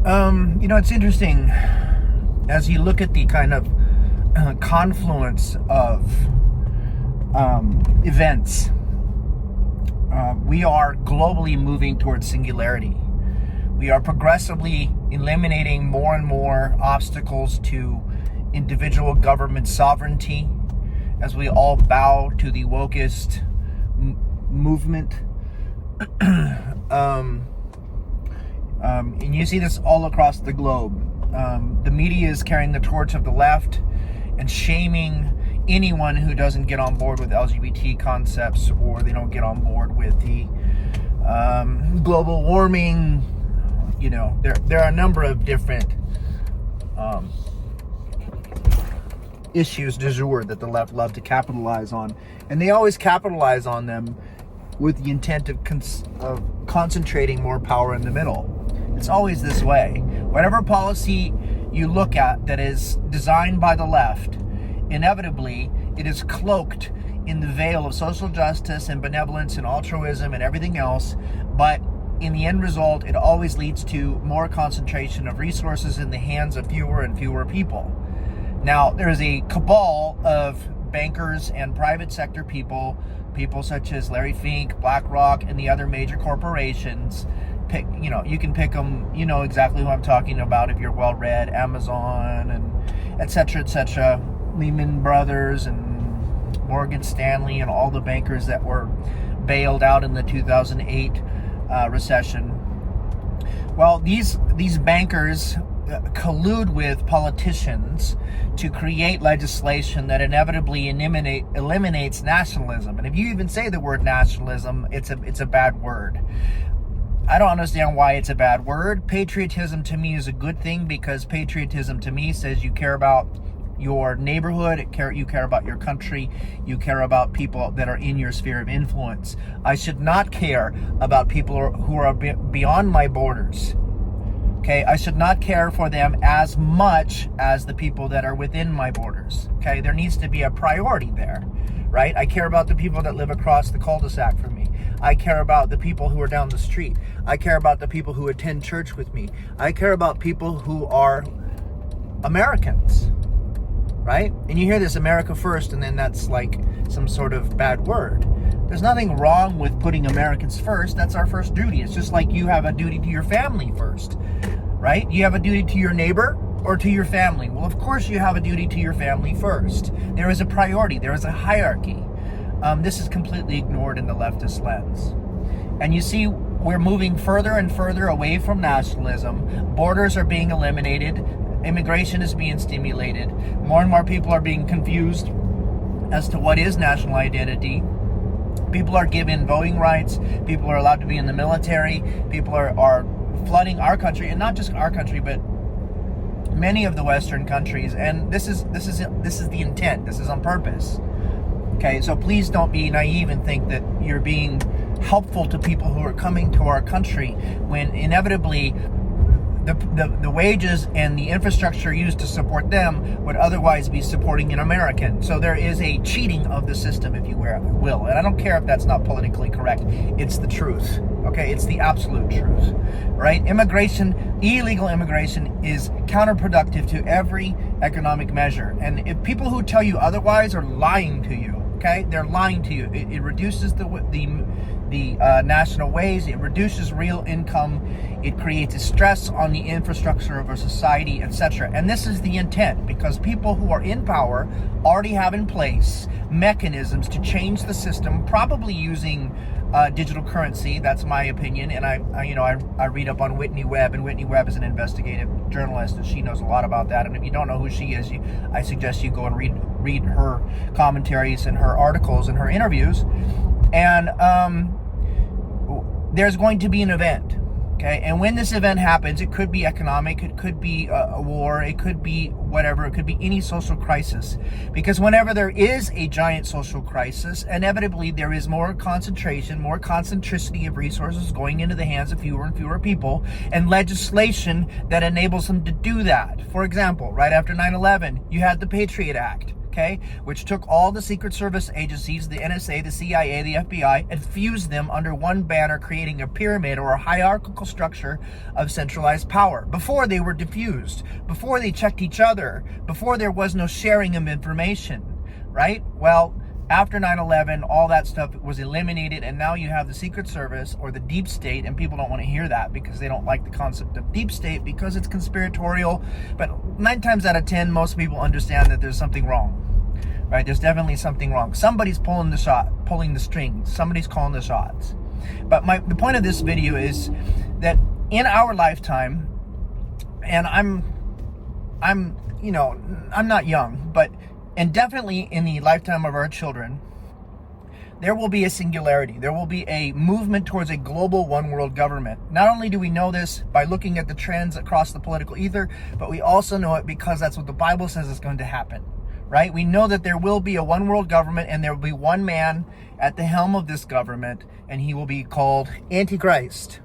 It's interesting as you look at the kind of confluence of events. We are globally moving towards singularity. We are progressively eliminating more and more obstacles to individual government sovereignty as we all bow to the wokeist movement. And you see this all across the globe. The media is carrying the torch of the left and shaming anyone who doesn't get on board with LGBT concepts, or they don't get on board with the global warming. There are a number of different issues du jour that the left love to capitalize on, and they always capitalize on them with the intent of concentrating more power in the middle. It's always this way. Whatever policy you look at that is designed by the left, inevitably it is cloaked in the veil of social justice and benevolence and altruism and everything else, but in the end result, it always leads to more concentration of resources in the hands of fewer and fewer people. Now, there is a cabal of bankers and private sector people such as Larry Fink, BlackRock, and the other major corporations. You can pick them. You know exactly who I'm talking about if you're well-read. Amazon and et cetera, Lehman Brothers and Morgan Stanley and all the bankers that were bailed out in the 2008 recession. Well, these bankers collude with politicians to create legislation that inevitably eliminates nationalism. And if you even say the word nationalism, it's a bad word. I don't understand why it's a bad word. Patriotism to me is a good thing, because patriotism to me says you care about your neighborhood, you care about your country, you care about people that are in your sphere of influence. I should not care about people who are beyond my borders. Okay, I should not care for them as much as the people that are within my borders. Okay, there needs to be a priority there, right? I care about the people that live across the cul-de-sac from me. I care about the people who are down the street. I care about the people who attend church with me. I care about people who are Americans, right? And you hear this America first, and then that's like some sort of bad word. There's nothing wrong with putting Americans first. That's our first duty. It's just like you have a duty to your family first, right? You have a duty to your neighbor or to your family. Well, of course you have a duty to your family first. There is a priority. There is a hierarchy. This is completely ignored in the leftist lens. And you see, we're moving further and further away from nationalism. Borders are being eliminated. Immigration is being stimulated. More and more people are being confused as to what is national identity. People are given voting rights. People are allowed to be in the military. People are flooding our country, and not just our country, but many of the Western countries. And this is the intent. This is on purpose. Okay, so please don't be naive and think that you're being helpful to people who are coming to our country, when inevitably the wages and the infrastructure used to support them would otherwise be supporting an American. So there is a cheating of the system, if you will. And I don't care if that's not politically correct. It's the truth. Okay, it's the absolute truth. Right? Illegal immigration is counterproductive to every economic measure. And if people who tell you otherwise are lying to you, okay, they're lying to you. It reduces the national wage. It reduces real income. It creates a stress on the infrastructure of our society, etc. And this is the intent, because people who are in power already have in place mechanisms to change the system, probably using digital currency. That's my opinion. And I read up on Whitney Webb, and Whitney Webb is an investigative journalist, and she knows a lot about that. And if you don't know who she is, I suggest you go and read her commentaries and her articles and her interviews. And there's going to be an event, okay? And when this event happens, it could be economic, it could be a war, it could be whatever, it could be any social crisis. Because whenever there is a giant social crisis, inevitably there is more concentration, more concentricity of resources going into the hands of fewer and fewer people, and legislation that enables them to do that. For example, right after 9/11, you had the Patriot Act. okay, which took all the Secret Service agencies, the NSA, the CIA, the FBI, and fused them under one banner, creating a pyramid or a hierarchical structure of centralized power. Before they were diffused, before they checked each other, before there was no sharing of information, right? Well, after 9/11, all that stuff was eliminated, and now you have the Secret Service or the deep state, and people don't want to hear that because they don't like the concept of deep state because it's conspiratorial. But 9 times out of 10, most people understand that there's something wrong, right? There's definitely something wrong. Somebody's pulling the strings. Somebody's calling the shots. But the point of this video is that in our lifetime, and I'm not young, but and definitely in the lifetime of our children, there will be a singularity. There will be a movement towards a global one world government. Not only do we know this by looking at the trends across the political ether, but we also know it because that's what the Bible says is going to happen, right? We know that there will be a one world government, and there will be one man at the helm of this government, and he will be called Antichrist.